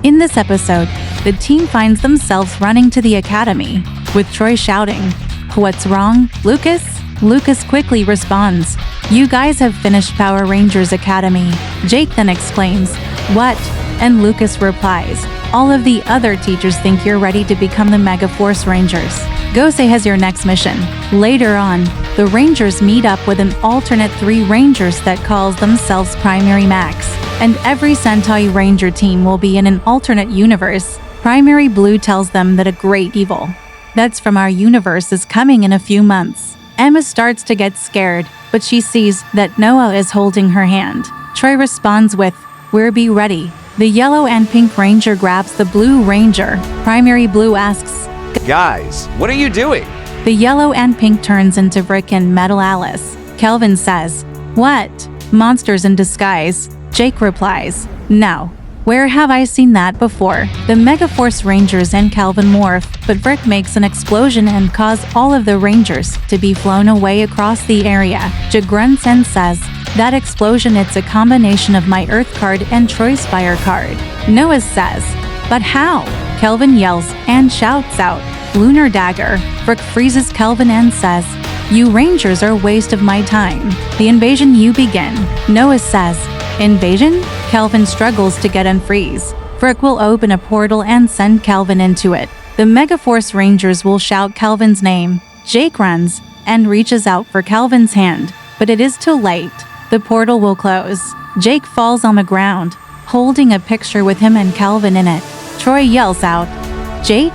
In this episode, the team finds themselves running to the academy, with Troy shouting, "What's wrong, Lucas?" Lucas quickly responds, "You guys have finished Power Rangers Academy." Jake then exclaims, "What?" And Lucas replies, "All of the other teachers think you're ready to become the Mega Force Rangers. Go say has your next mission." Later on, the Rangers meet up with an alternate 3 Rangers that calls themselves Primary Max, and every Sentai Ranger team will be in an alternate universe. Primary Blue tells them that a great evil that's from our universe is coming in a few months. Emma starts to get scared, but she sees that Noah is holding her hand. Troy responds with, "We'll be ready." The yellow and pink ranger grabs the blue ranger. Primary Blue asks, "Guys, what are you doing?" The yellow and pink turns into Rick and Metal Alice. Kelvin says, "What? Monsters in disguise?" Jake replies, "No. Where have I seen that before?" The Megaforce Rangers and Calvin morph, but Rick makes an explosion and causes all of the Rangers to be flown away across the area. Jake grunts and says, "That explosion, it's a combination of my Earth card and Troy's Fire card." Noah says, "But how?" Kelvin yells and shouts out, "Lunar Dagger." Rick freezes Kelvin and says, "You Rangers are a waste of my time. The invasion you begin." Noah says, "Invasion?" Kelvin struggles to get unfreeze. Rick will open a portal and send Kelvin into it. The Megaforce Rangers will shout Kelvin's name. Jake runs and reaches out for Kelvin's hand, but it is too late. The portal will close. Jake falls on the ground, holding a picture with him and Kelvin in it. Troy yells out, "Jake,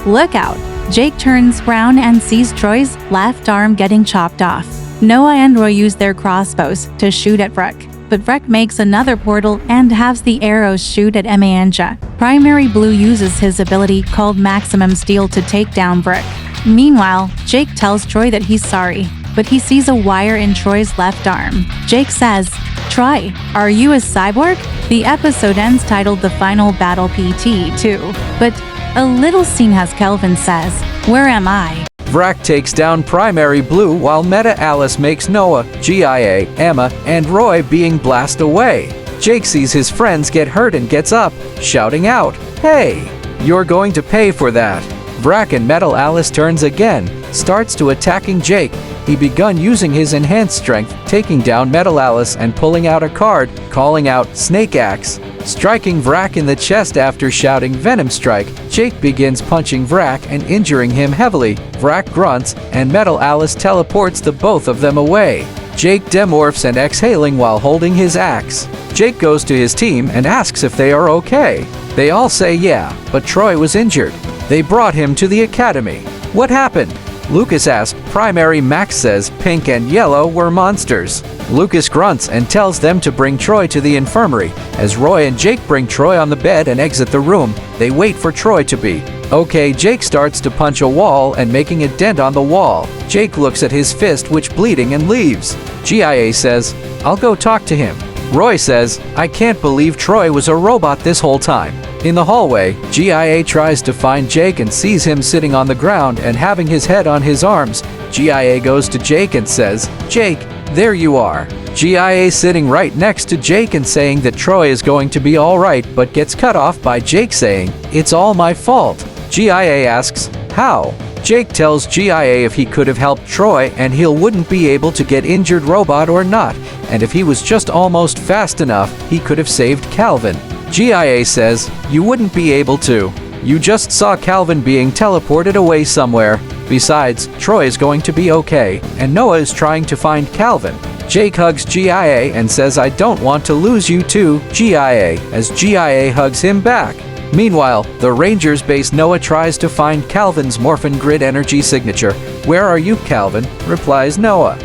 look out!" Jake turns around and sees Troy's left arm getting chopped off. Noah and Roy use their crossbows to shoot at Rick, but Rick makes another portal and has the arrows shoot at Emma. Primary Blue uses his ability called Maximum Steel to take down Rick. Meanwhile, Jake tells Troy that he's sorry, but he sees a wire in Troy's left arm. Jake says, "Troy, are you a cyborg?" The episode ends titled The Final Battle PT2, but a little scene has Kelvin says, "Where am I?" Vrak takes down Primary Blue while Meta Alice makes Noah, GIA, Emma, and Roy being blasted away. Jake sees his friends get hurt and gets up, shouting out, "Hey, you're going to pay for that." Vrak and Metal Alice turns again, starts to attacking Jake. He begun using his enhanced strength, taking down Metal Alice and pulling out a card, calling out Snake Axe. Striking Vrak in the chest after shouting Venom Strike, Jake begins punching Vrak and injuring him heavily. Vrak grunts, and Metal Alice teleports the both of them away. Jake demorphs and exhaling while holding his axe. Jake goes to his team and asks if they are okay. They all say yeah, but Troy was injured. They brought him to the academy. What happened? Lucas asks. Primary Max says pink and yellow were monsters. Lucas grunts and tells them to bring Troy to the infirmary. As Roy and Jake bring Troy on the bed and exit the room, they wait for Troy to be okay. Jake starts to punch a wall and making a dent on the wall. Jake looks at his fist which bleeding and leaves. GIA says, "I'll go talk to him." Roy says, "I can't believe Troy was a robot this whole time." In the hallway, GIA tries to find Jake and sees him sitting on the ground and having his head on his arms. GIA goes to Jake and says, "Jake, there you are." GIA sitting right next to Jake and saying that Troy is going to be alright, but gets cut off by Jake saying, "It's all my fault." GIA asks, "How?" Jake tells GIA if he could have helped Troy and he wouldn't be able to get injured robot or not, and if he was just almost fast enough, he could have saved Calvin. GIA says, "You wouldn't be able to. You just saw Calvin being teleported away somewhere. Besides, Troy is going to be okay, and Noah is trying to find Calvin." Jake hugs GIA and says, "I don't want to lose you too, GIA," as GIA hugs him back. Meanwhile, the Rangers base Noah tries to find Calvin's Morphin Grid energy signature. "Where are you, Calvin?" replies Noah.